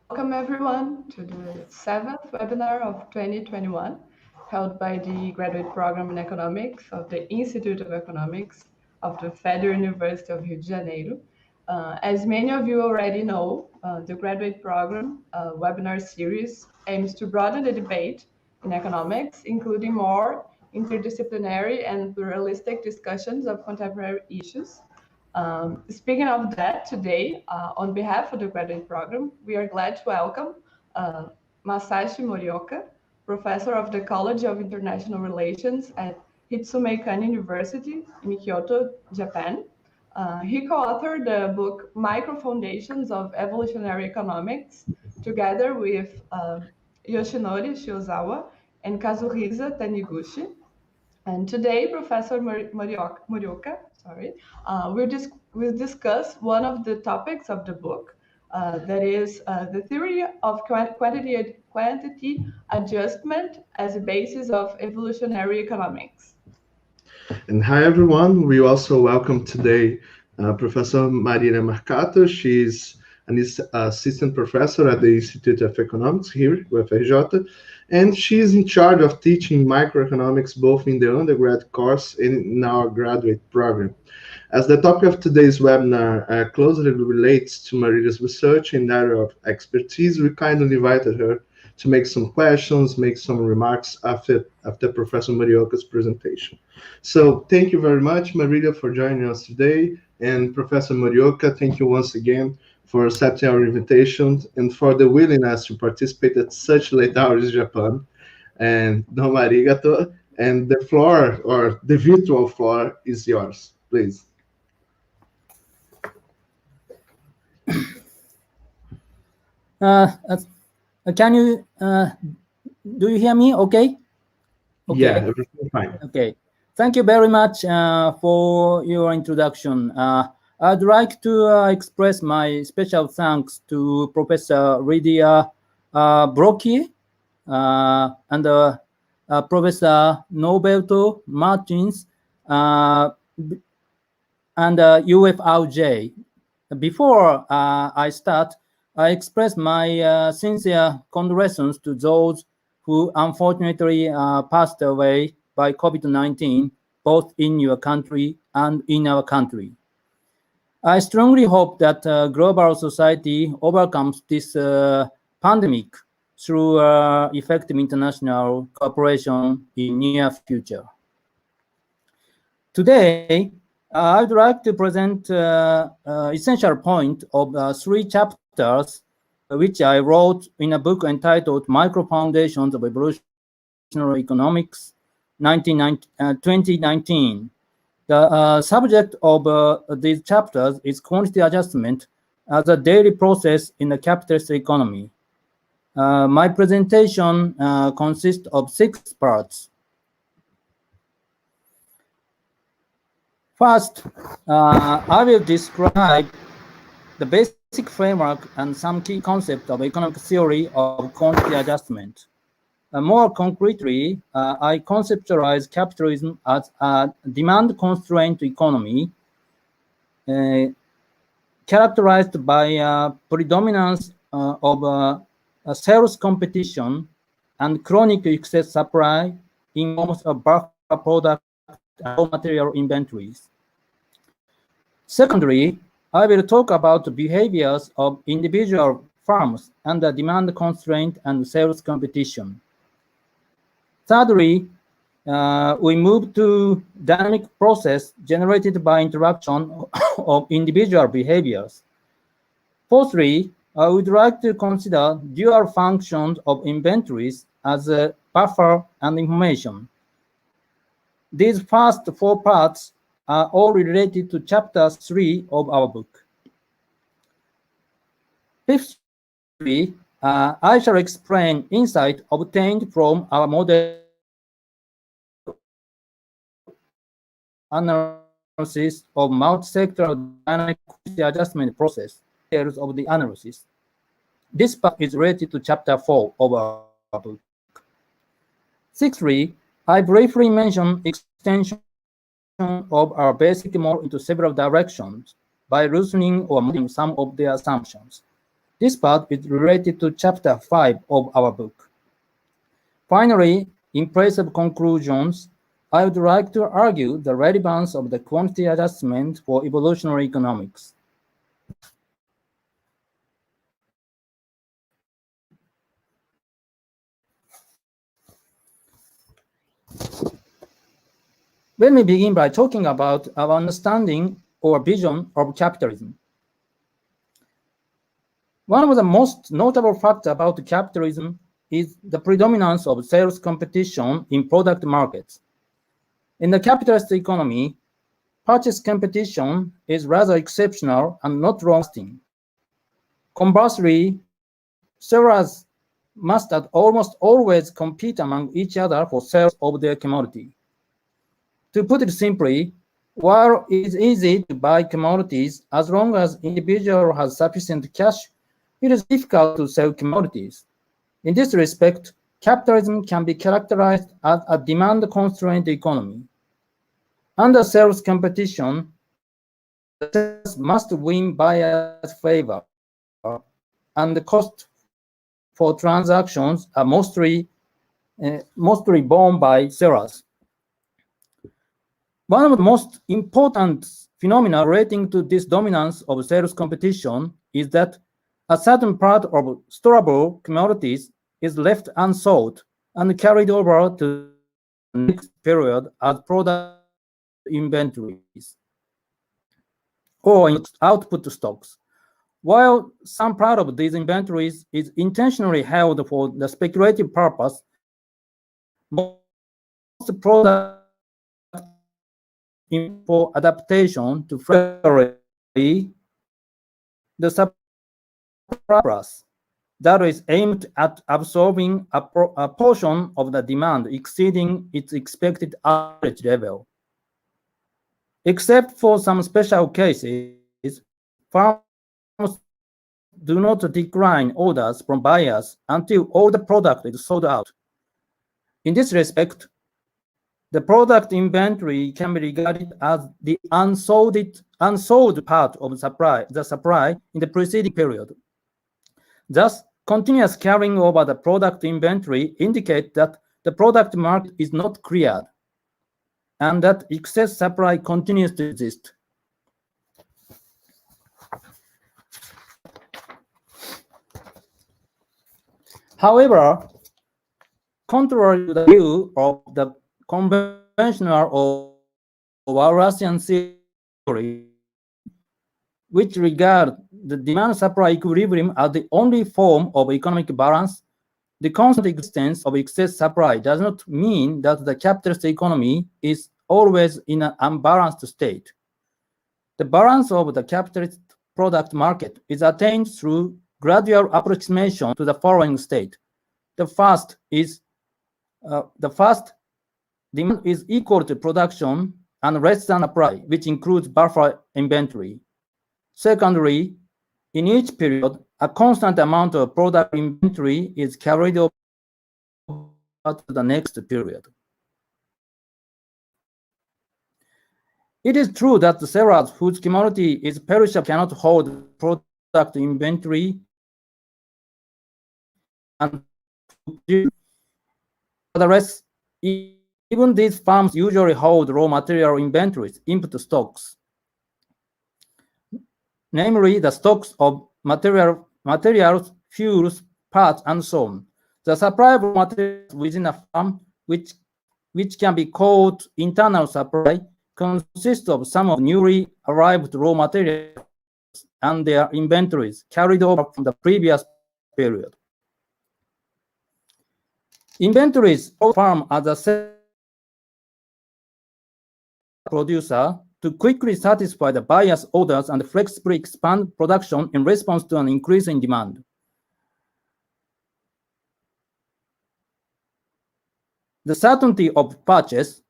Welcome everyone to the 7th webinar of 2021, held by the Graduate Program in Economics of the Institute of Economics of the Federal University of Rio de Janeiro. As many of you already know, the Graduate Program webinar series aims to broaden the debate in economics, including more interdisciplinary and pluralistic discussions of contemporary issues. Speaking of that, today, on behalf of the graduate program, we are glad to welcome Masashi Morioka, professor of the College of International Relations at Ritsumeikan University in Kyoto, Japan. He co-authored the book Microfoundations of Evolutionary Economics, together with Yoshinori Shiozawa and Kazuhisa Taniguchi. And today, Professor Morioka will discuss one of the topics of the book, that is the theory of quantity adjustment as a basis of evolutionary economics. And hi, everyone. We also welcome today Professor Maria Marcato. She's an assistant professor at the Institute of Economics here with FRJ, and she is in charge of teaching microeconomics both in the undergrad course and in our graduate program. As the topic of today's webinar closely relates to Maria's research and area of expertise, we kindly invited her to make some questions, make some remarks after Professor Morioka's presentation. So thank you very much, Maria, for joining us today. And Professor Morioka, thank you once again for accepting our invitation and for the willingness to participate at such late hours in Japan. And domo arigato. And the floor, or the virtual floor, is yours, please. Can you, do you hear me okay? Okay. Yeah, everything fine. Okay. Thank you very much for your introduction. I'd like to express my special thanks to Professor Lydia Brocchi and Professor Norberto Martins and UFRJ. Before I start, I express my sincere condolences to those who unfortunately passed away by COVID-19, both in your country and in our country. I strongly hope that global society overcomes this pandemic through effective international cooperation in near future. Today, I would like to present essential point of 3 chapters which I wrote in a book entitled Microfoundations of Evolutionary Economics, 2019. The subject of these chapters is quantity adjustment as a daily process in the capitalist economy. My presentation consists of 6 parts. First, I will describe the basic framework and some key concepts of economic theory of quantity adjustment. More concretely, I conceptualize capitalism as a demand-constrained economy characterized by predominance of sales competition and chronic excess supply in almost a buffer product and raw material inventories. Secondly, I will talk about the behaviors of individual firms under demand constraint and sales competition. Thirdly, we move to dynamic process generated by interaction of individual behaviors. Fourthly, I would like to consider dual functions of inventories as a buffer and information. These first 4 parts are all related to chapter 3 of our book. Fifthly, I shall explain insight obtained from our model analysis of multi-sectoral dynamic adjustment process, details of the analysis. This part is related to chapter 4 of our book. Sixthly, I briefly mention extension of our basic model into several directions by loosening or moving some of their assumptions. This part is related to chapter 5 of our book. Finally, in place of conclusions, I would like to argue the relevance of the quantity adjustment for evolutionary economics. Let me begin by talking about our understanding or vision of capitalism. One of the most notable facts about capitalism is the predominance of sales competition in product markets. In the capitalist economy, purchase competition is rather exceptional and not long-lasting. Conversely, sellers must almost always compete among each other for sales of their commodity. To put it simply, while it is easy to buy commodities as long as individual has sufficient cash, it is difficult to sell commodities. In this respect, capitalism can be characterized as a demand-constrained economy. Under sales competition, the sellers must win buyers' favor, and the cost for transactions are mostly borne by sellers. One of the most important phenomena relating to this dominance of sales competition is that a certain part of storable commodities is left unsold and carried over to the next period as product inventories or in output stocks. While some part of these inventories is intentionally held for the speculative purpose, most product for adaptation to February, the surplus that is aimed at absorbing a portion of the demand exceeding its expected average level. Except for some special cases, farmers do not decline orders from buyers until all the product is sold out. In this respect, the product inventory can be regarded as the unsold part of the supply in the preceding period. Thus, continuous carrying over the product inventory indicates that the product market is not cleared and that excess supply continues to exist. However, contrary to the view of the conventional or Wallacean theory, which regard the demand-supply equilibrium as the only form of economic balance, the constant existence of excess supply does not mean that the capitalist economy is always in an unbalanced state. The balance of the capitalist product market is attained through gradual approximation to the following state. The first demand is equal to production and less than supply, which includes buffer inventory. Secondly, in each period, a constant amount of product inventory is carried over to the next period. It is true that the sellers whose commodity is perishable cannot hold product inventory and nevertheless, even these firms usually hold raw material inventories, input stocks, namely the stocks of materials, fuels, parts, and so on. The supply of materials within a firm, which can be called internal supply, consists of some of newly arrived raw materials and their inventories carried over from the previous period. Inventories of firm as a producer to quickly satisfy the buyer's orders and flexibly expand production in response to an increase in demand. The certainty of purchase,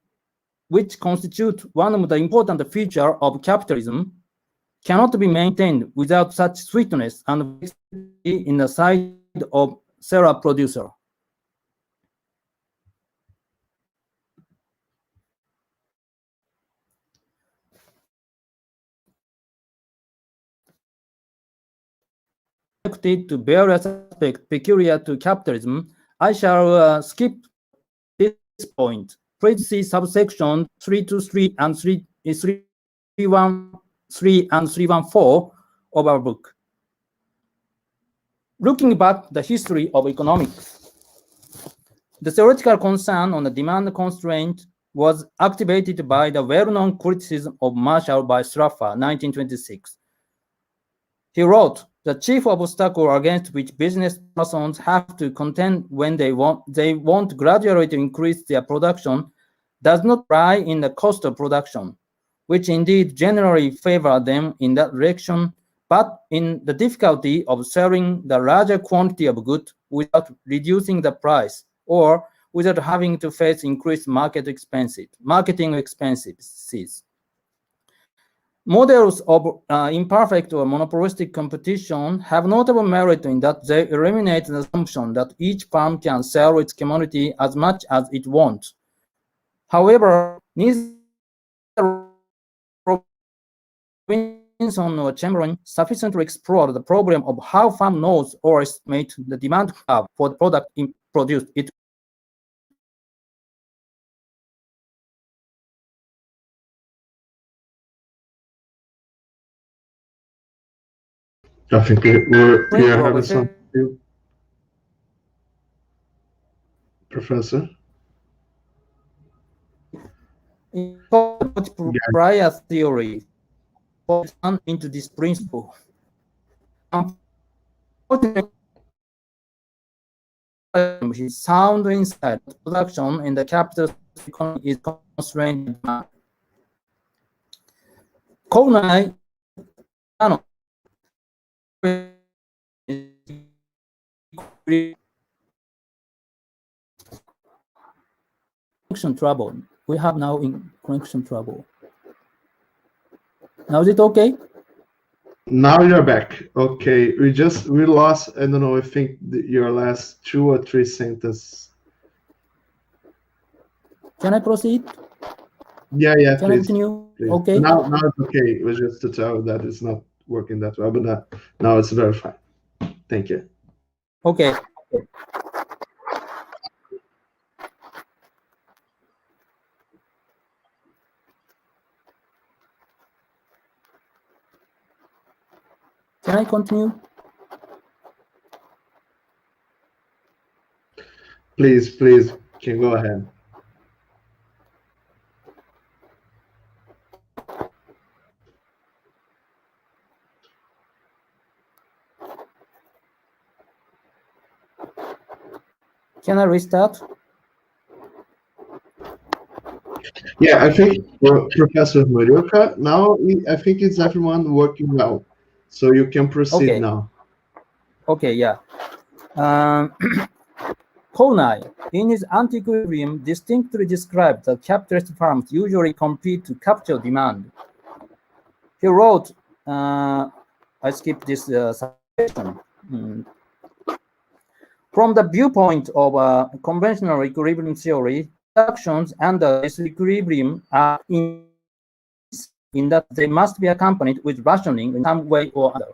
which constitutes one of the important features of capitalism, cannot be maintained without such sweetness and flexibility in the side of seller-producer. connected to various aspects peculiar to capitalism, I shall skip this point. Please see subsection 323 and 313 and 314 of our book. Looking back the history of economics, the theoretical concern on the demand constraint was activated by the well-known criticism of Marshall by Straffer, 1926. He wrote, "The chief obstacle against which business persons have to contend when they want gradually to increase their production does not lie in the cost of production, which indeed generally favor them in that direction, but in the difficulty of selling the larger quantity of goods without reducing the price or without having to face increased marketing expenses. Models of imperfect or monopolistic competition have notable merit in that they eliminate the assumption that each firm can sell its commodity as much as it wants. However, neither Robinson or Chamberlain sufficiently explored the problem of how firm knows or estimate the demand curve for the product produced. I think we are having some Professor. Prior theory into this principle. His sound insight production in the capitalist economy is constrained by Konai connection trouble. We have now in connection trouble. Now is it okay? Now you're back. Okay, we lost, I don't know, I think your last 2 or 3 sentences. Can I proceed? Yeah, Can please. I continue? Please. Okay. Now it's okay. It was just to tell that it's not working that well, but now it's very fine. Thank you. Okay. Can I continue? Please, can go ahead. Can I restart? Yeah, I think for Professor Morioka, now I think it's everyone working well. So you can proceed now. Okay, yeah. Konai, in his Anti-Equilibrium, distinctly described that capitalist firms usually compete to capture demand. He wrote, I skipped this section. From the viewpoint of conventional equilibrium theory, actions under this equilibrium are in that they must be accompanied with rationing in some way or other.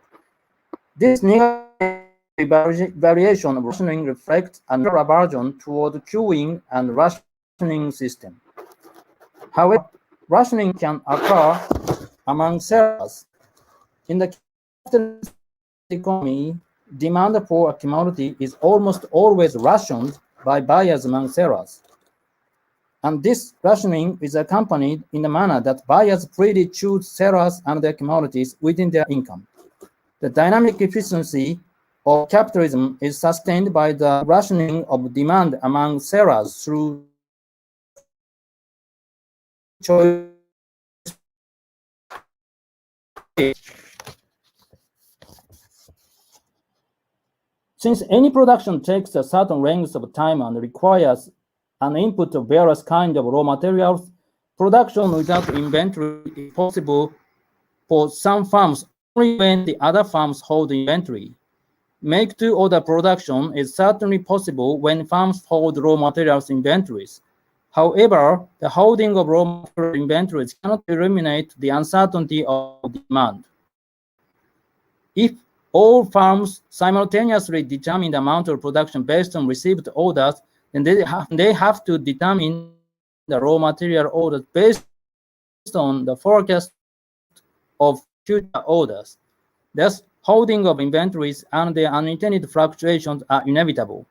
This negative variation of rationing reflects a narrow aversion toward queuing and rationing system. However, rationing can occur among sellers. In the capitalist economy, demand for a commodity is almost always rationed by buyers among sellers. And this rationing is accompanied in the manner that buyers freely choose sellers and their commodities within their income. The dynamic efficiency of capitalism is sustained by the rationing of demand among sellers through choice. Since any production takes a certain length of time and requires an input of various kinds of raw materials, production without inventory is possible for some firms only when the other firms hold inventory. Make-to-order production is certainly possible when firms hold raw materials inventories. However, the holding of raw material inventories cannot eliminate the uncertainty of demand. If all firms simultaneously determine the amount of production based on received orders, then they have to determine the raw material orders based on the forecast of future orders. Thus, holding of inventories and their unintended fluctuations are inevitable.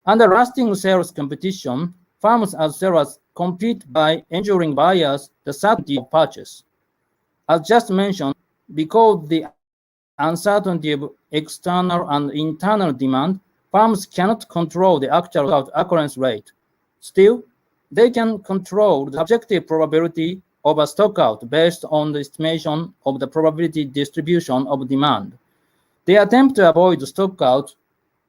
Under lasting sales competition, firms as sellers compete by ensuring buyers the certainty of purchase. As just mentioned, because the uncertainty of external and internal demand, firms cannot control the actual occurrence rate. Still, they can control the subjective probability of a stockout based on the estimation of the probability distribution of demand. They attempt to avoid stockout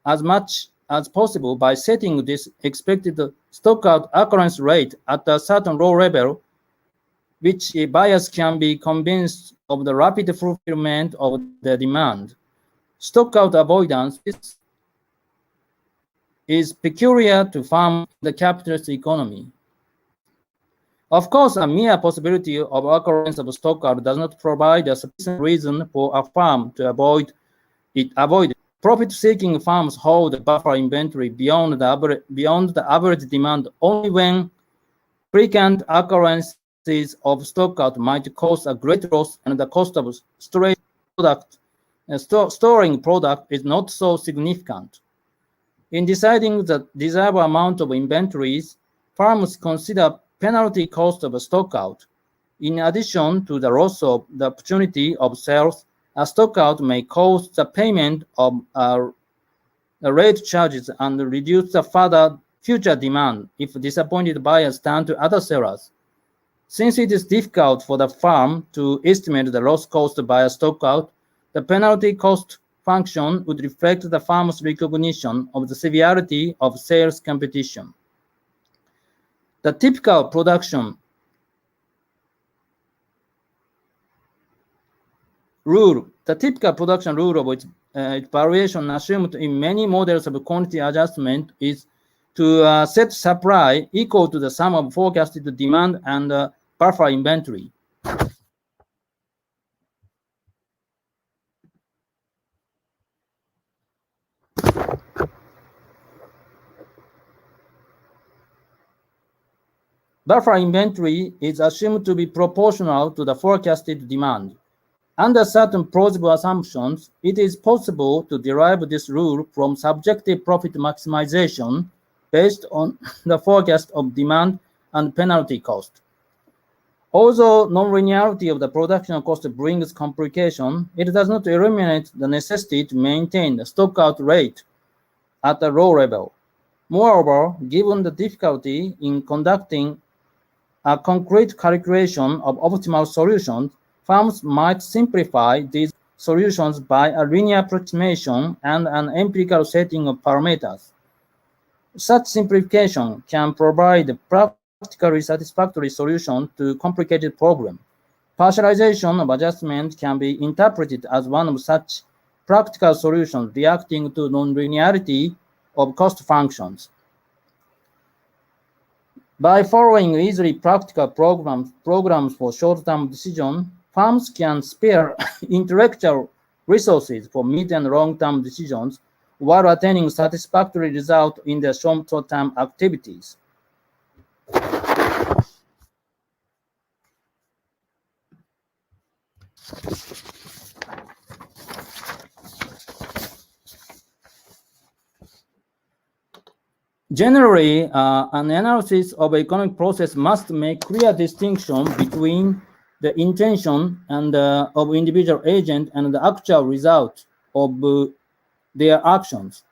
as much as possible by setting this expected stockout occurrence rate at a certain low level, which buyers can be convinced of the rapid fulfillment of the demand. Stockout avoidance is peculiar to farm the capitalist economy. Of course, a mere possibility of occurrence of stockout does not provide a sufficient reason for a firm to avoid it. Profit-seeking firms hold buffer inventory beyond the average demand only when frequent occurrences of stockout might cause a great loss and the cost of storing product is not so significant. In deciding the desirable amount of inventories, firms consider penalty cost of a stockout. In addition to the loss of the opportunity of sales, a stockout may cause the payment of the rate charges and reduce the further future demand if disappointed buyers turn to other sellers. Since it is difficult for the firm to estimate the loss caused by a stockout, the penalty cost function would reflect the firm's recognition of the severity of sales competition. The typical production rule of its variation assumed in many models of quantity adjustment is to set supply equal to the sum of forecasted demand and buffer inventory. Buffer inventory is assumed to be proportional to the forecasted demand. Under certain plausible assumptions, it is possible to derive this rule from subjective profit maximization based on the forecast of demand and penalty cost. Although nonlinearity of the production cost brings complication, it does not eliminate the necessity to maintain the stockout rate at a low level. Moreover, given the difficulty in conducting a concrete calculation of optimal solutions, firms might simplify these solutions by a linear approximation and an empirical setting of parameters. Such simplification can provide a practically satisfactory solution to complicated problems. Partialization of adjustment can be interpreted as one of such practical solutions reacting to nonlinearity of cost functions. By following easily practical programs for short-term decision, firms can spare intellectual resources for mid- and long-term decisions while attaining satisfactory results in their short-term activities. Generally, an analysis of economic process must make clear distinction between the intention and of individual agent and the actual result of their actions.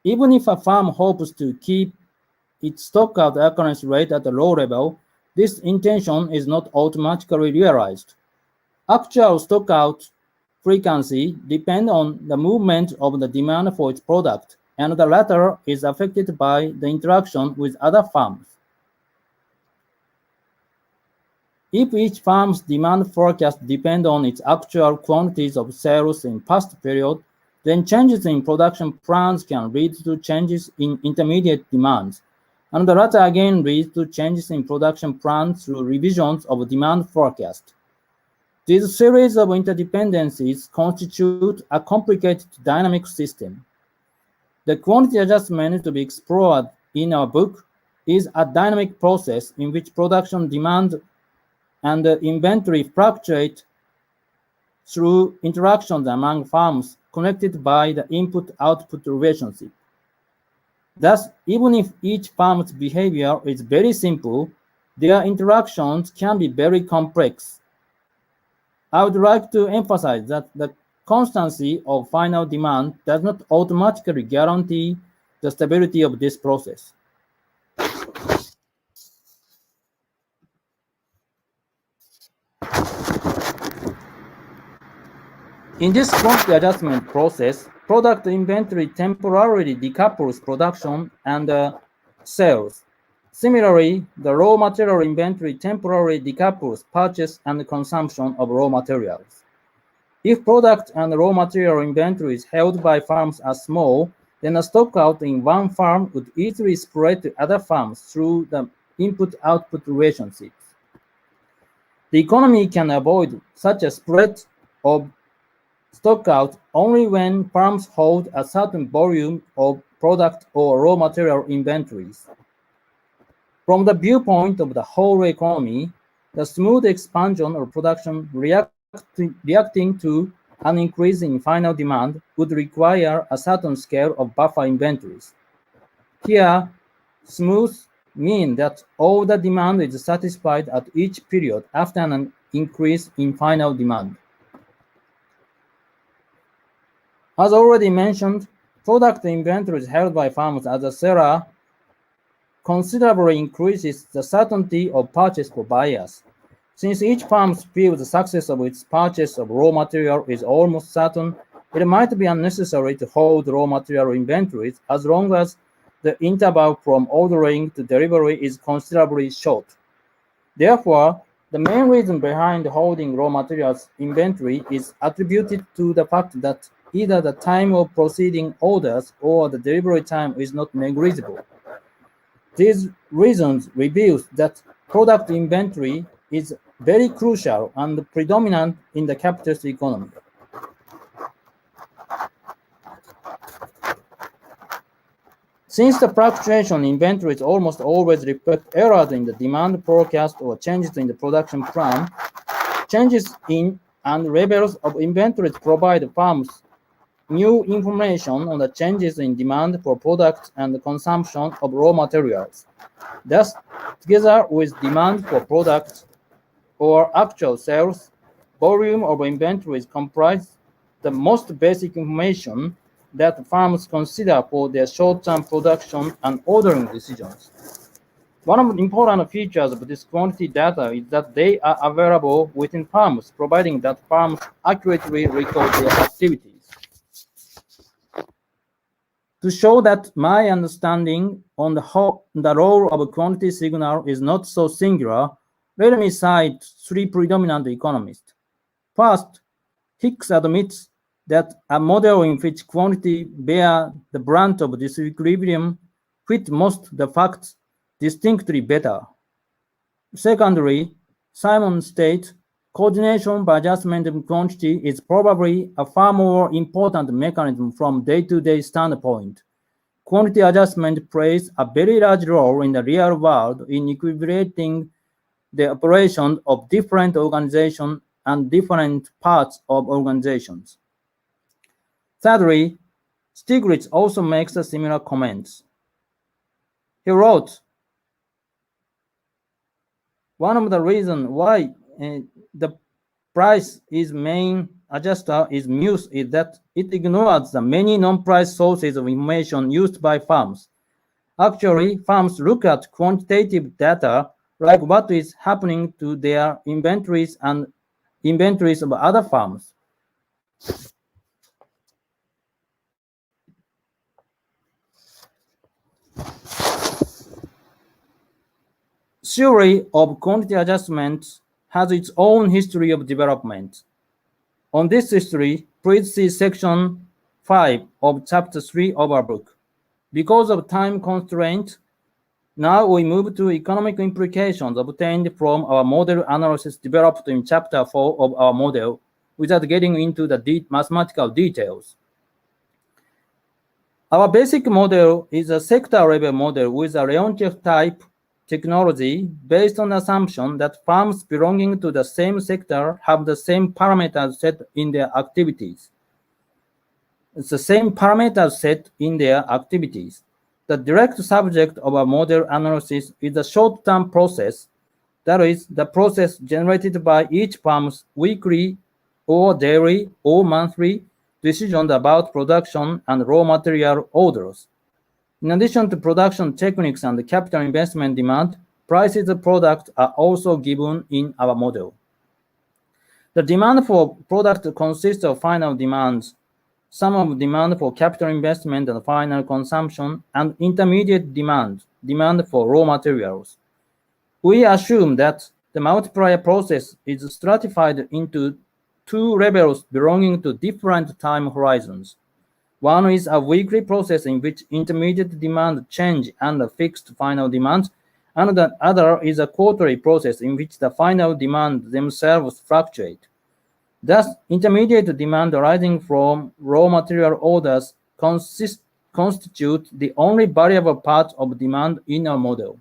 Even if a firm hopes to keep its stockout occurrence rate at a low level, this intention is not automatically realized. Actual stockout frequency depends on the movement of the demand for its product, and the latter is affected by the interaction with other firms. If each firm's demand forecast depends on its actual quantities of sales in past period, then changes in production plans can lead to changes in intermediate demands, and the latter again leads to changes in production plans through revisions of demand forecast. These series of interdependencies constitute a complicated dynamic system. The quantity adjustment to be explored in our book is a dynamic process in which production demand and inventory fluctuate through interactions among firms connected by the input-output relationship. Thus, even if each firm's behavior is very simple, their interactions can be very complex. I would like to emphasize that the constancy of final demand does not automatically guarantee the stability of this process. In this quantity adjustment process, product inventory temporarily decouples production and sales. Similarly, the raw material inventory temporarily decouples purchase and consumption of raw materials. If product and raw material inventories held by firms are small, then a stockout in one firm would easily spread to other firms through the input-output relationships. The economy can avoid such a spread of stockout only when firms hold a certain volume of product or raw material inventories. From the viewpoint of the whole economy, the smooth expansion of production reacting to an increase in final demand would require a certain scale of buffer inventories. Here, smooth means that all the demand is satisfied at each period after an increase in final demand. As already mentioned, product inventories held by firms as a seller considerably increases the certainty of purchase for buyers. Since each firm feels the success of its purchase of raw material is almost certain, it might be unnecessary to hold raw material inventories as long as the interval from ordering to delivery is considerably short. Therefore, the main reason behind holding raw materials inventory is attributed to the fact that either the time of proceeding orders or the delivery time is not negligible. These reasons reveal that product inventory is very crucial and predominant in the capitalist economy. Since the fluctuation in inventories almost always reflect errors in the demand forecast or changes in the production plan, changes in and levels of inventories provide firms new information on the changes in demand for products and the consumption of raw materials. Thus, together with demand for products or actual sales, volume of inventories comprise the most basic information that firms consider for their short-term production and ordering decisions. One of the important features of this quantity data is that they are available within firms, providing that firms accurately record their activities. To show that my understanding on the role of a quantity signal is not so singular, let me cite three predominant economists. First, Hicks admits that a model in which quantity bear the brunt of disequilibrium fit most the facts distinctly better. Secondly, Simon states coordination by adjustment of quantity is probably a far more important mechanism from day-to-day standpoint. Quantity adjustment plays a very large role in the real world in equilibrating the operation of different organizations and different parts of organizations. Thirdly, Stiglitz also makes a similar comments. He wrote, one of the reasons why the price is main adjuster is Muse is that it ignores the many non-price sources of information used by firms. Actually, firms look at quantitative data like what is happening to their inventories and inventories of other firms. Theory of quantity adjustment has its own history of development. On this history, please see section 5 of chapter 3 of our book. Because of time constraint, Now we move to economic implications obtained from our model analysis developed in Chapter 4 of our model, without getting into the mathematical details. Our basic model is a sector-level model with a Leontief-type technology based on the assumption that firms belonging to the same sector have the same parameters set in their activities. It's the same parameters set in their activities. The direct subject of our model analysis is the short-term process, that is, the process generated by each firm's weekly or daily or monthly decisions about production and raw material orders. In addition to production techniques and capital investment demand, prices of products are also given in our model. The demand for product consists of final demands, sum of demand for capital investment and final consumption, and intermediate demand for raw materials. We assume that the multiplier process is stratified into two levels belonging to different time horizons. One is a weekly process in which intermediate demand change and a fixed final demand, and the other is a quarterly process in which the final demand themselves fluctuate. Thus, intermediate demand arising from raw material orders constitute the only variable part of demand in our model.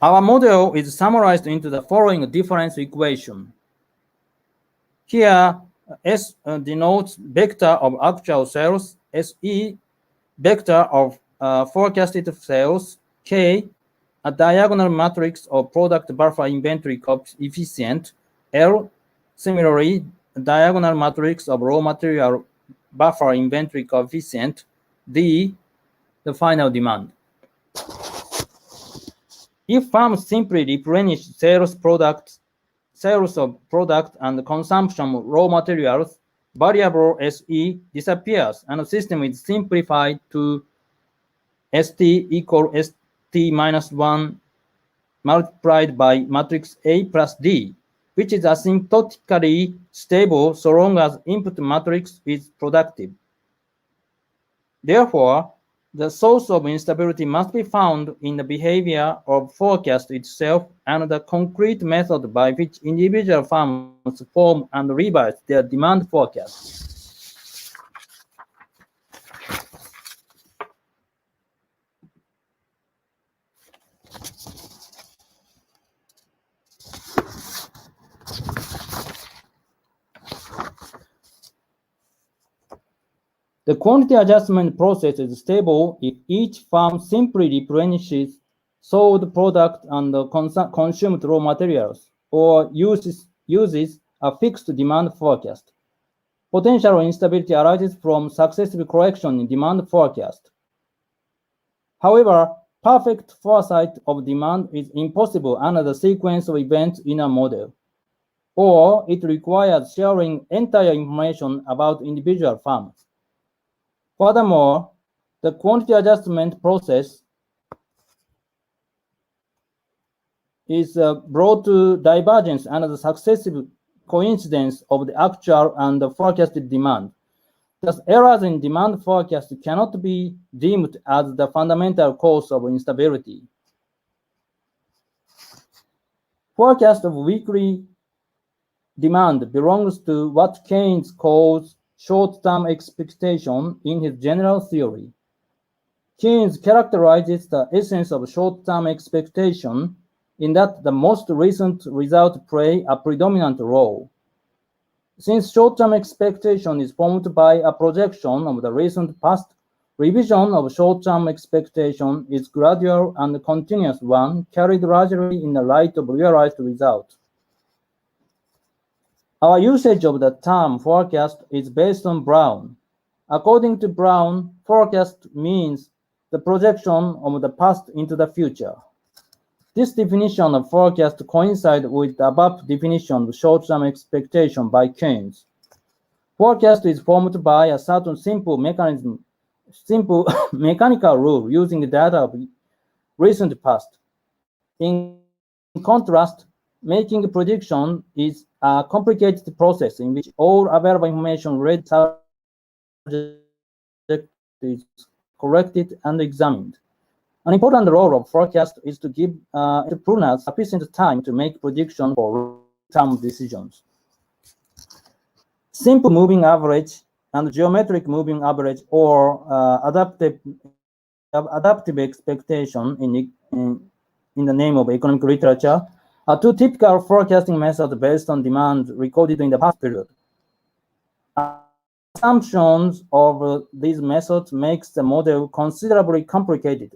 Our model is summarized into the following difference equation. Here, S denotes vector of actual sales, SE vector of forecasted sales, K a diagonal matrix of product buffer inventory coefficient, L similarly a diagonal matrix of raw material buffer inventory coefficient, D the final demand. If firms simply replenish sales of product and consumption of raw materials, variable SE disappears and the system is simplified to ST equal ST minus 1 multiplied by matrix A plus D, which is asymptotically stable so long as input matrix is productive. Therefore, the source of instability must be found in the behavior of forecast itself and the concrete method by which individual firms form and revise their demand forecast. The quantity adjustment process is stable if each firm simply replenishes sold product and consumed raw materials, or uses a fixed demand forecast. Potential instability arises from successive correction in demand forecast. However, perfect foresight of demand is impossible under the sequence of events in a model, or it requires sharing entire information about individual firms. Furthermore, the quantity adjustment process is brought to divergence under the successive coincidence of the actual and the forecasted demand. Thus, errors in demand forecast cannot be deemed as the fundamental cause of instability. Forecast of weekly demand belongs to what Keynes calls short-term expectation in his general theory. Keynes characterizes the essence of short-term expectation in that the most recent results play a predominant role. Since short-term expectation is formed by a projection of the recent past, revision of short-term expectation is gradual and continuous one carried largely in the light of realized results. Our usage of the term forecast is based on Brown. According to Brown, forecast means the projection of the past into the future. This definition of forecast coincides with the above definition of short-term expectation by Keynes. Forecast is formed by a certain simple mechanical rule using data of recent past. In contrast, making prediction is a complicated process in which all available information related to subject is collected and examined. An important role of forecast is to give entrepreneurs sufficient time to make predictions for long-term decisions. Simple moving average and geometric moving average, or adaptive expectation in the name of economic literature, are two typical forecasting methods based on demand recorded in the past period. Assumptions of these methods makes the model considerably complicated.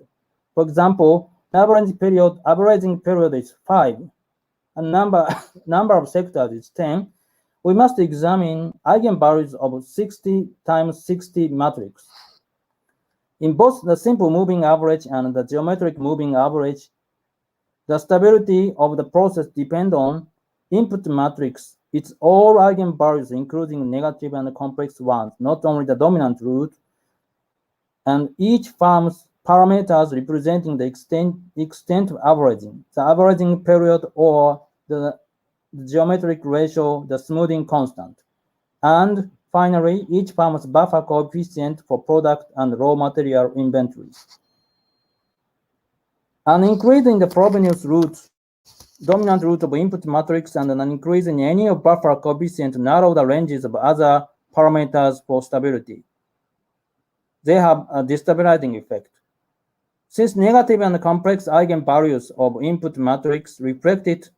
For example, averaging period is 5, and number of sectors is 10. We must examine eigenvalues of 60 times 60 matrix. In both the simple moving average and the geometric moving average, the stability of the process depends on input matrix, its all eigenvalues, including negative and complex ones, not only the dominant root, and each firm's parameters representing the extent of averaging, the averaging period, or the geometric ratio, the smoothing constant. And finally, each firm's buffer coefficient for product and raw material inventories. An increase in the Frobenius root, dominant root of input matrix, and an increase in any of buffer coefficient narrow the ranges of other parameters for stability. They have a destabilizing effect. Since negative and complex eigenvalues of input matrix reflect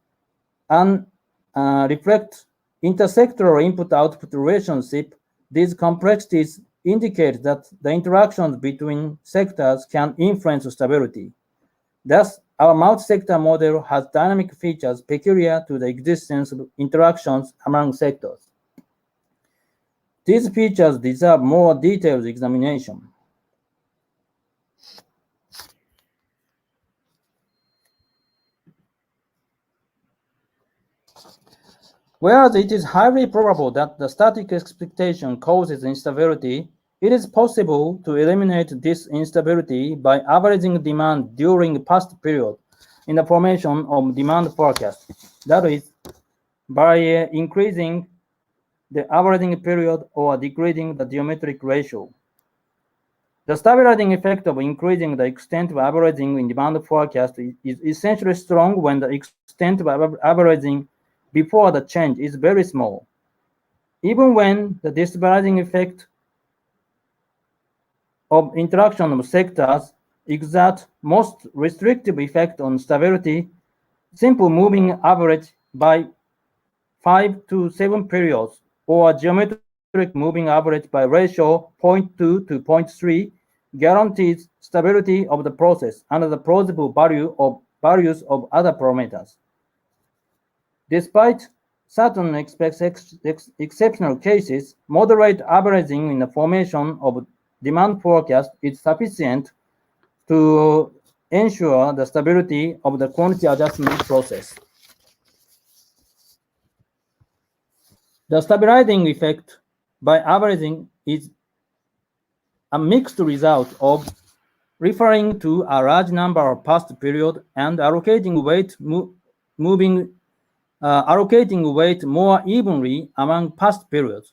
intersectoral input-output relationship, these complexities indicate that the interactions between sectors can influence stability. Thus, our multi-sector model has dynamic features peculiar to the existence of interactions among sectors. These features deserve more detailed examination. Whereas it is highly probable that the static expectation causes instability, it is possible to eliminate this instability by averaging demand during past period in the formation of demand forecast. That is, by increasing the averaging period or decreasing the geometric ratio. The stabilizing effect of increasing the extent of averaging in demand forecast is essentially strong when the extent of averaging before the change is very small. Even when the destabilizing effect of interaction of sectors exert most restrictive effect on stability, simple moving average by 5 to 7 periods, or geometric moving average by ratio 0.2 to 0.3 guarantees stability of the process under the plausible values of other parameters. Despite certain exceptional cases, moderate averaging in the formation of demand forecast is sufficient to ensure the stability of the quantity adjustment process. The stabilizing effect by averaging is a mixed result of referring to a large number of past periods and allocating weight more evenly among past periods.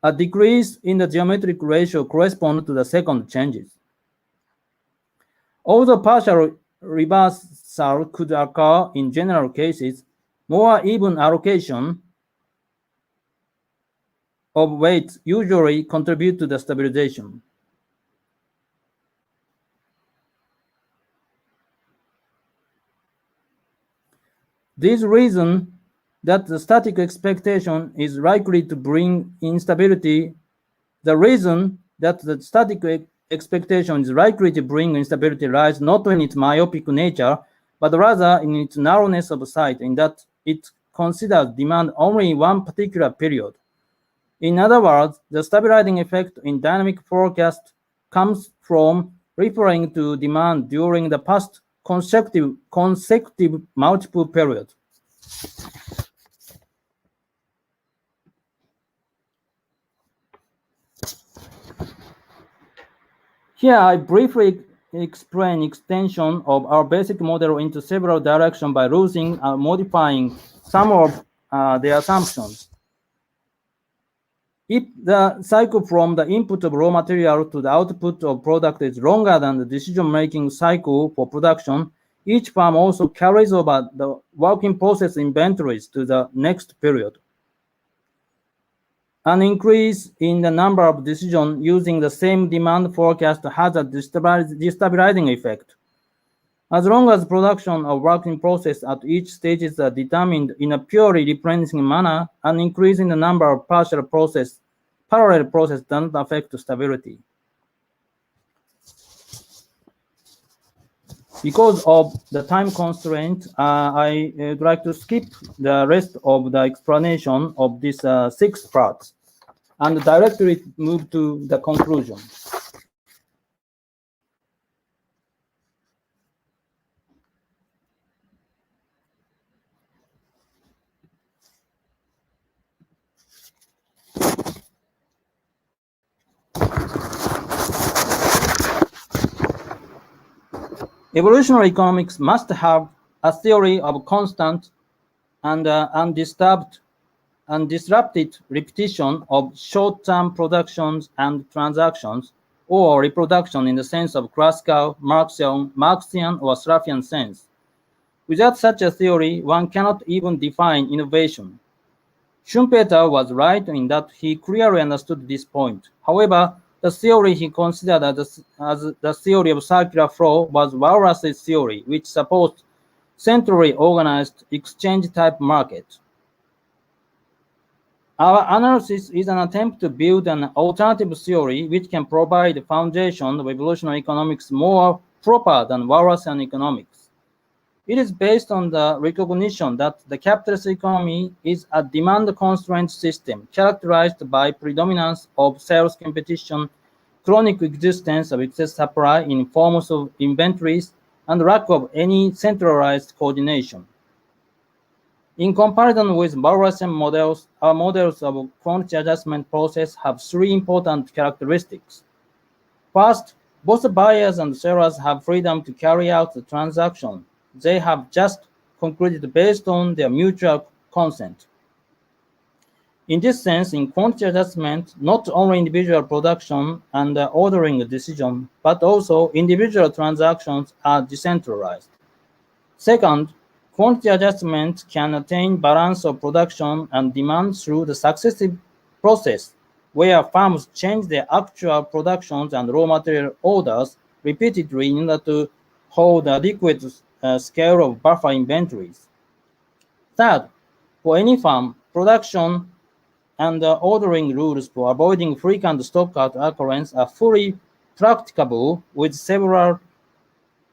A decrease in the geometric ratio corresponds to the second changes. Although partial reversal could occur in general cases, more even allocation of weight usually contribute to the stabilization. This reason that the static expectation is likely to bring instability, the reason that the static expectation is likely to bring instability lies not in its myopic nature, but rather in its narrowness of sight, in that it considers demand only in one particular period. In other words, the stabilizing effect in dynamic forecast comes from referring to demand during the past consecutive multiple periods. Here I briefly explain extension of our basic model into several directions by losing and modifying some of the assumptions. If the cycle from the input of raw material to the output of product is longer than the decision-making cycle for production, each firm also carries over the working process inventories to the next period. An increase in the number of decisions using the same demand forecast has a destabilizing effect. As long as production of work in process at each stage is determined in a purely replenishing manner, an increase in the number of parallel process does not affect stability. Because of the time constraint, I would like to skip the rest of the explanation of these 6 parts and directly move to the conclusion. Evolutionary economics must have a theory of constant and undisrupted repetition of short-term productions and transactions, or reproduction in the sense of classical Marxian or Slaffian sense. Without such a theory, one cannot even define innovation. Schumpeter was right in that he clearly understood this point. However, the theory he considered as the theory of circular flow was Wallas's theory, which supposed centrally organized exchange-type market. Our analysis is an attempt to build an alternative theory which can provide the foundation of evolutionary economics more proper than Wallasian economics. It is based on the recognition that the capitalist economy is a demand-constrained system characterized by predominance of sales competition, chronic existence of excess supply in forms of inventories, and lack of any centralized coordination. In comparison with Wallasian models, our models of quantity adjustment process have 3 important characteristics. First, both buyers and sellers have freedom to carry out the transaction they have just concluded based on their mutual consent. In this sense, in quantity adjustment, not only individual production and ordering decision, but also individual transactions are decentralized. Second, quantity adjustment can attain balance of production and demand through the successive process, where firms change their actual productions and raw material orders repeatedly in order to hold adequate scale of buffer inventories. Third, for any firm, production and ordering rules for avoiding frequent stockout occurrence are fully practicable with several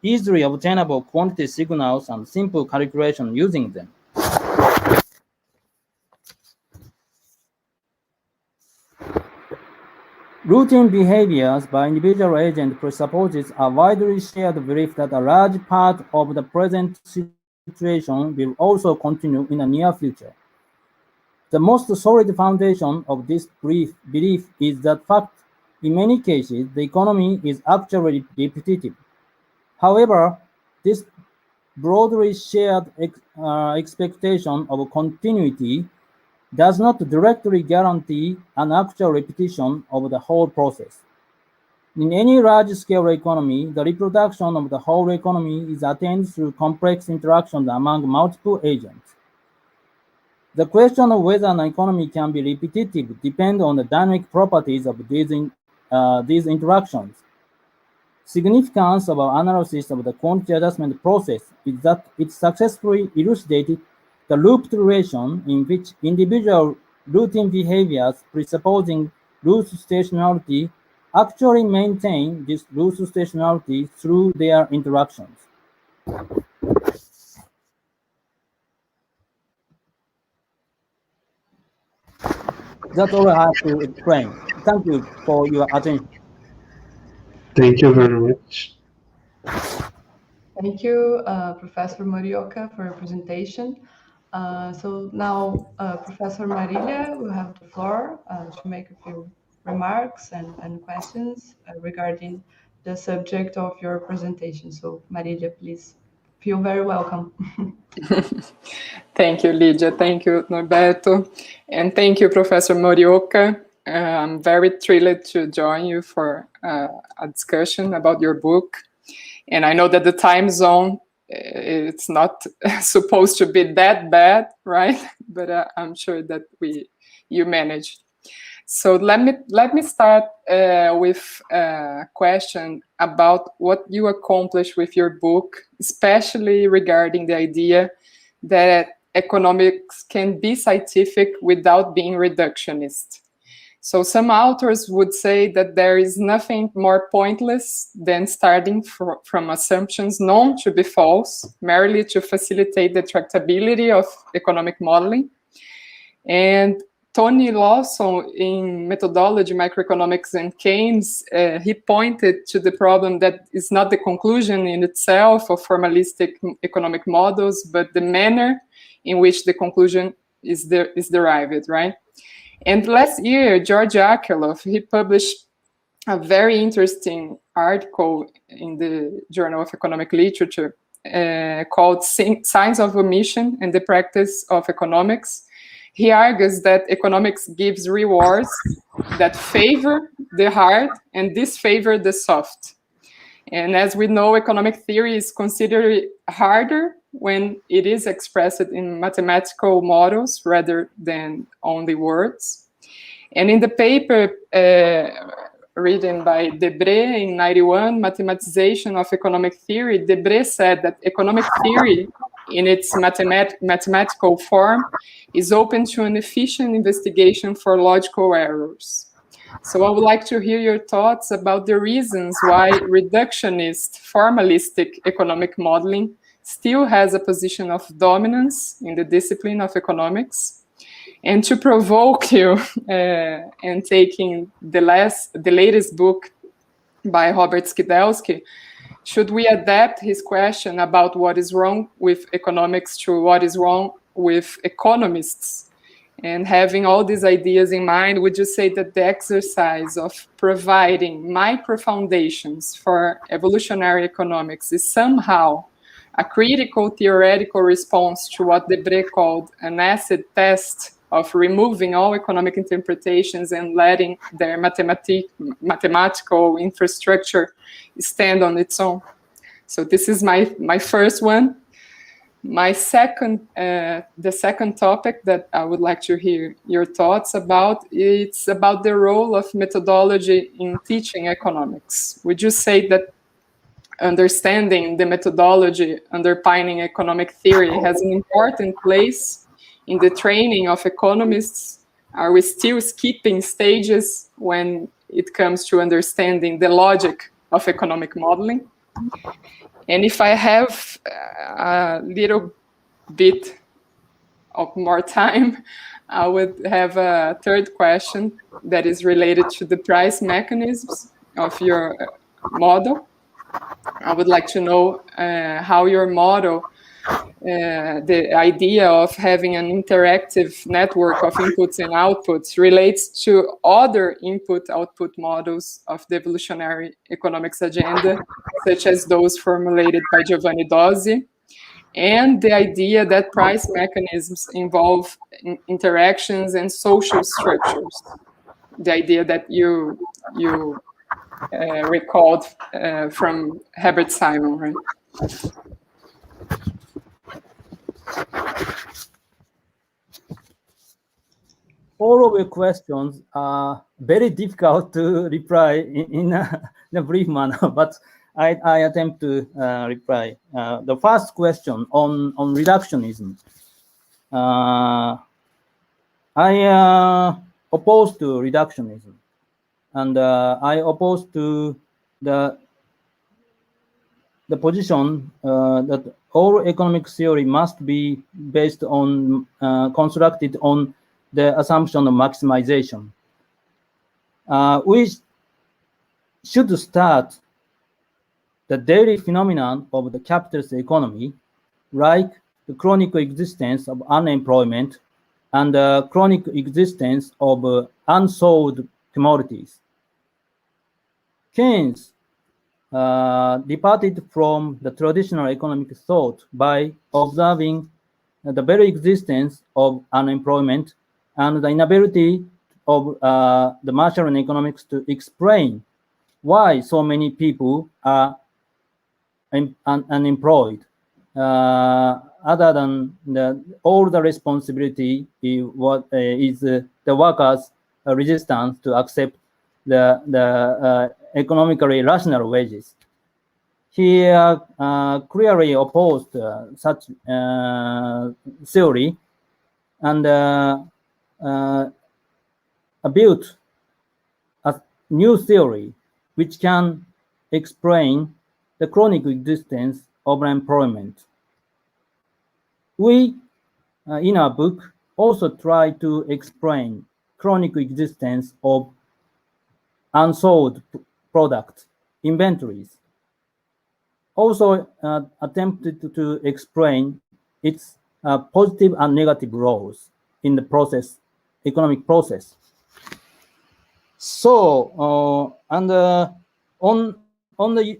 easily obtainable quantity signals and simple calculation using them. Routine behaviors by individual agent presupposes a widely shared belief that a large part of the present situation will also continue in the near future. The most solid foundation of this belief is that fact, in many cases, the economy is actually repetitive. However, this broadly shared expectation of continuity does not directly guarantee an actual repetition of the whole process. In any large-scale economy, the reproduction of the whole economy is attained through complex interactions among multiple agents. The question of whether an economy can be repetitive depends on the dynamic properties of these interactions. Significance of our analysis of the quantity adjustment process is that it successfully elucidated the looped relation in which individual routine behaviors presupposing loose stationality actually maintain this loose stationality through their interactions. That's all I have to explain. Thank you for your attention. Thank you very much. Thank you, Professor Morioka, for your presentation. So now Professor Marilia will have the floor to make a few remarks and questions regarding the subject of your presentation. So Marília, please feel very welcome. Thank you, Lydia. Thank you, Norberto. And thank you, Professor Morioka. I'm very thrilled to join you for a discussion about your book. And I know that the time zone, it's not supposed to be that bad, right? But I'm sure that you manage. So let me start with a question about what you accomplished with your book, especially regarding the idea that economics can be scientific without being reductionist. So some authors would say that there is nothing more pointless than starting from assumptions known to be false, merely to facilitate the tractability of economic modeling. And Tony Lawson, in Methodology, Microeconomics, and Keynes, he pointed to the problem that is not the conclusion in itself of formalistic economic models, but the manner in which the conclusion is derived, right? And last year, George Akerlof, he published a very interesting article in the Journal of Economic Literature called Signs of Omission and the Practice of Economics. He argues that economics gives rewards that favor the hard and disfavor the soft. And as we know, economic theory is considered harder when it is expressed in mathematical models rather than only words. And in the paper written by Debré in 91, Mathematization of Economic Theory, Debré said that economic theory in its mathematical form is open to an efficient investigation for logical errors. So I would like to hear your thoughts about the reasons why reductionist, formalistic economic modeling still has a position of dominance in the discipline of economics. And to provoke you, and taking the latest book by Robert Skidelsky, should we adapt his question about what is wrong with economics to what is wrong with economists? And having all these ideas in mind, would you say that the exercise of providing microfoundations for evolutionary economics is somehow a critical theoretical response to what Debré called an acid test of removing all economic interpretations and letting their mathematical infrastructure stand on its own? So this is my first one. My second, the second topic that I would like to hear your thoughts about, it's about the role of methodology in teaching economics. Would you say that understanding the methodology underpinning economic theory has an important place in the training of economists? Are we still skipping stages when it comes to understanding the logic of economic modeling? And if I have a little bit of more time, I would have a third question that is related to the price mechanisms of your model. I would like to know how your model, the idea of having an interactive network of inputs and outputs, relates to other input-output models of the evolutionary economics agenda, such as those formulated by Giovanni Dozzi, and the idea that price mechanisms involve interactions and social structures. The idea that you recalled from Herbert Simon, right? All of your questions are very difficult to reply in a brief manner, but I attempt to reply. The first question on reductionism. I oppose to reductionism, and I oppose to the position that all economic theory must be based on, constructed on the assumption of maximization. We should start the daily phenomenon of the capitalist economy, like the chronic existence of unemployment and the chronic existence of unsold commodities. Keynes departed from the traditional economic thought by observing the very existence of unemployment and the inability of the Marshall economics to explain why so many people are unemployed, other than all the responsibility is the workers' resistance to accept the economically rational wages. He clearly opposed such theory and built a new theory which can explain the chronic existence of unemployment. We, in our book, also try to explain chronic existence of unsold product inventories. Also attempted to explain its positive and negative roles in the process, economic process. So, and on the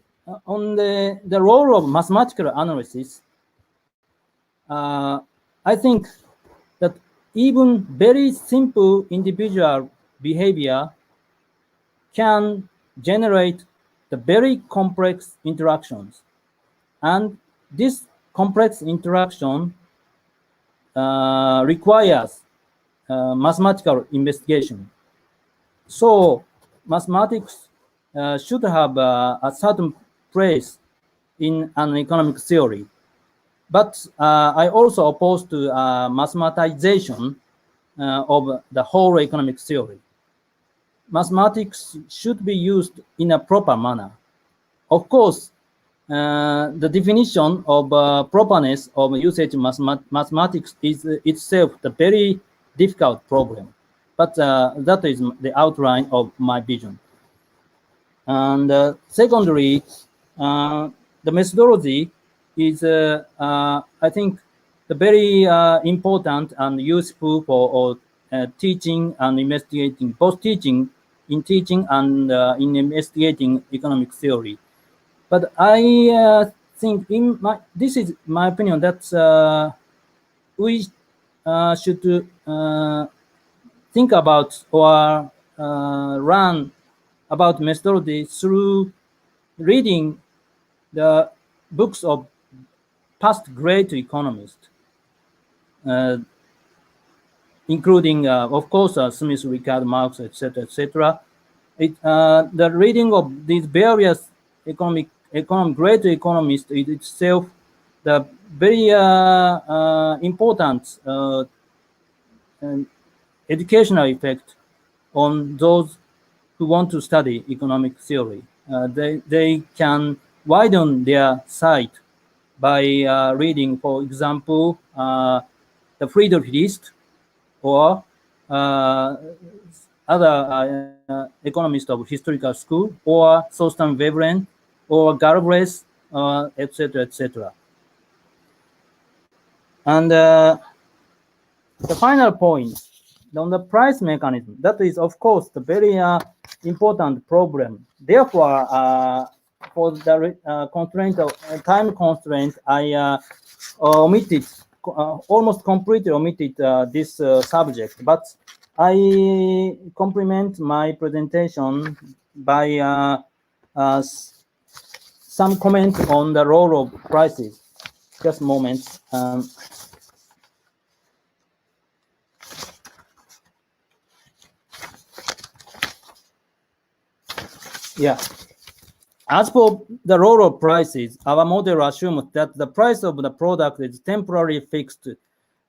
role of mathematical analysis, I think that even very simple individual behavior can generate the very complex interactions. And this complex interaction requires mathematical investigation. So mathematics should have a certain place in an economic theory. But I also oppose to mathematization of the whole economic theory. Mathematics should be used in a proper manner. Of course, the definition of properness of usage mathematics is itself the very difficult problem. But that is the outline of my vision. And secondly, the methodology is, I think, the very important and useful for teaching and investigating, both teaching and in investigating economic theory. But I think this is my opinion that we should think about or learn about methodology through reading the books of past great economists, including, of course, Smith, Ricardo, Marx, etc., etc. The reading of these various great economists is itself the very important educational effect on those who want to study economic theory. They can widen their sight by reading, for example, the Friedrich List or other economists of historical school, or Thorstein Veblen, or Galbraith, etc., etc. And the final point on the price mechanism, that is, of course, the very important problem. Therefore, for the constraint of time constraint, I omitted, almost completely omitted this subject. But I complement my presentation by some comment on the role of prices. Just a moment. Yeah. As for the role of prices, our model assumes that the price of the product is temporarily fixed.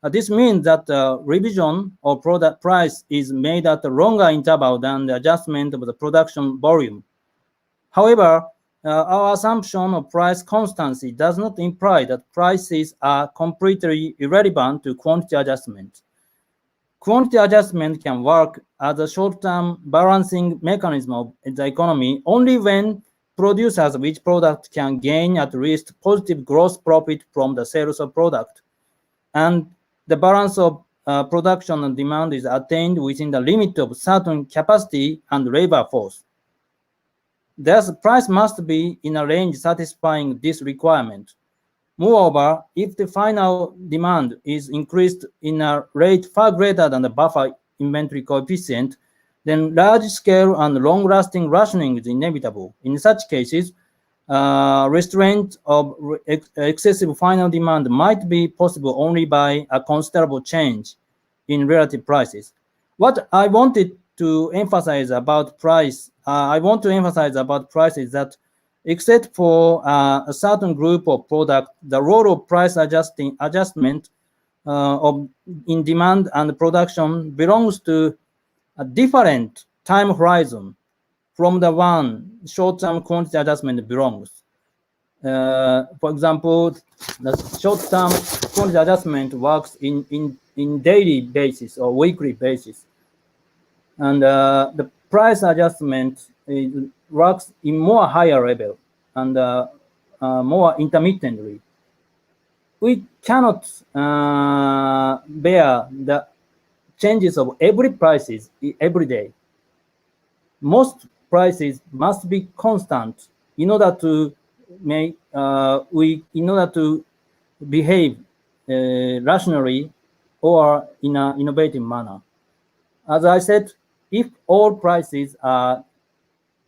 This means that the revision of product price is made at a longer interval than the adjustment of the production volume. However, our assumption of price constancy does not imply that prices are completely irrelevant to quantity adjustment. Quantity adjustment can work as a short-term balancing mechanism of the economy only when producers of each product can gain at least positive gross profit from the sales of product, and the balance of production and demand is attained within the limit of certain capacity and labor force. Thus, the price must be in a range satisfying this requirement. Moreover, if the final demand is increased in a rate far greater than the buffer inventory coefficient, then large-scale and long-lasting rationing is inevitable. In such cases, restraint of excessive final demand might be possible only by a considerable change in relative prices. What I wanted to emphasize about price, is that except for a certain group of products, the role of price adjustment in demand and production belongs to a different time horizon from the one short-term quantity adjustment belongs. For example, the short-term quantity adjustment works in daily basis or weekly basis. And the price adjustment works in more higher level and more intermittently. We cannot bear the changes of every prices every day. Most prices must be constant in order to behave rationally or in an innovative manner. As I said, if all prices are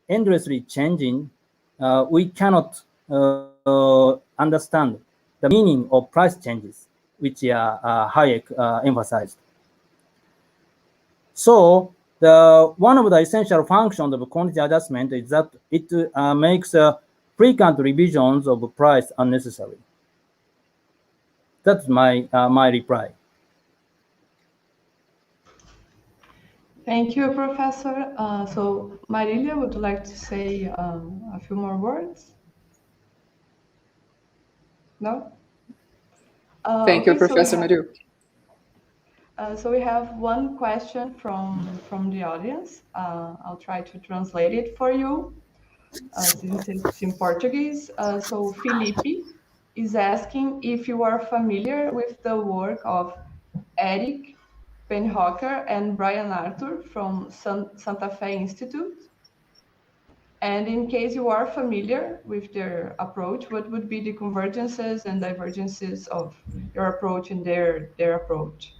endlessly changing, we cannot understand the meaning of price changes, which Hayek emphasized. So one of the essential functions of quantity adjustment is that it makes frequent revisions of price unnecessary. That's my reply. Thank you, Professor. So Marilia, would you like to say a few more words? No? Thank you, Professor Morioka. So we have one question from the audience. I'll try to translate it for you since it's in Portuguese. So Felipe is asking if you are familiar with the work of Eric Penhocker and Brian Arthur from Santa Fe Institute. And in case you are familiar with their approach, what would be the convergences and divergences of your approach and their approach?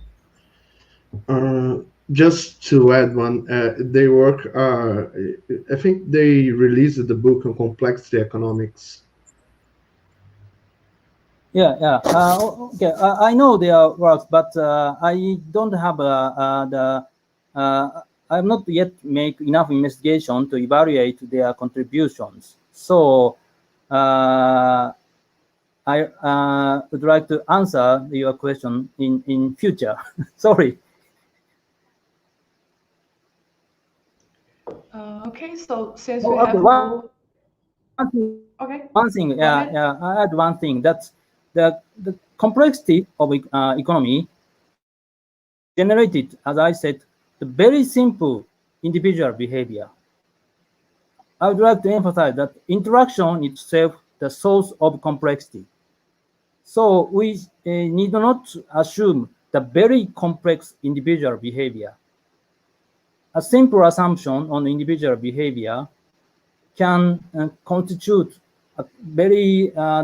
Just to add one, they work, I think they released the book on complexity economics. Okay. I know their works, but I don't have I have not yet made enough investigation to evaluate their contributions. So I would like to answer your question in future. Sorry. Okay, so since we have one thing, I add one thing. That's the complexity of economy generated, as I said, the very simple individual behavior. I would like to emphasize that interaction itself the source of complexity. So we need not assume the very complex individual behavior. A simple assumption on individual behavior can constitute a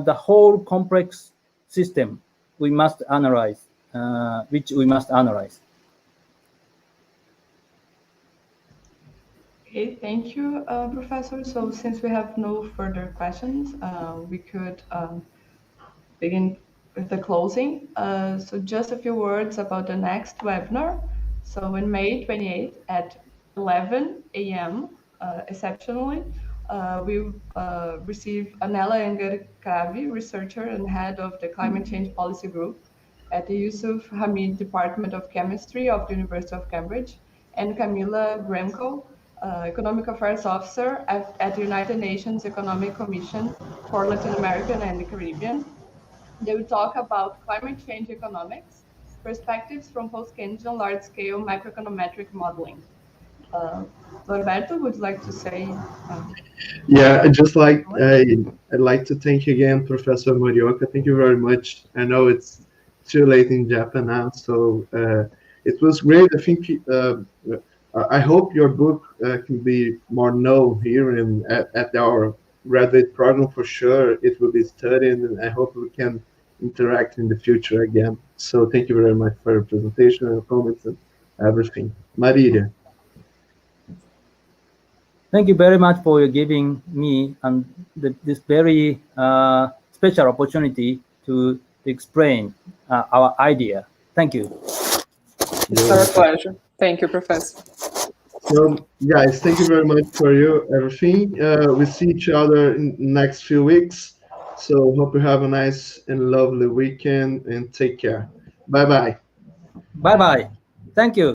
the whole complex system we must analyze, which we must analyze. Okay, thank you, Professor. So since we have no further questions, we could begin with the closing. So just a few words about the next webinar. So on May 28th at 11 a.m., exceptionally, we receive Anela Engar-Kravi, researcher and head of the Climate Change Policy Group at the Yusuf Hamid Department of Chemistry of the University of Cambridge, and Camila Gremko, Economic Affairs Officer at the United Nations Economic Commission for Latin America and the Caribbean. They will talk about climate change economics, perspectives from post-Keynesian large-scale microeconometric modeling. Norberto, would you like to say? Yeah, I'd like to thank you again, Professor Morioka. Thank you very much. I know it's too late in Japan now, so it was great. I think I hope your book can be more known here at our graduate program. For sure, it will be studied, and I hope we can interact in the future again. So thank you very much for your presentation and comments and everything. Marília. Thank you very much for giving me this very special opportunity to explain our idea. Thank you. It's our pleasure. Thank you, Professor. So, guys, thank you very much for everything. We see each other in the next few weeks. So hope you have a nice and lovely weekend and take care. Bye-bye. Bye-bye. Thank you.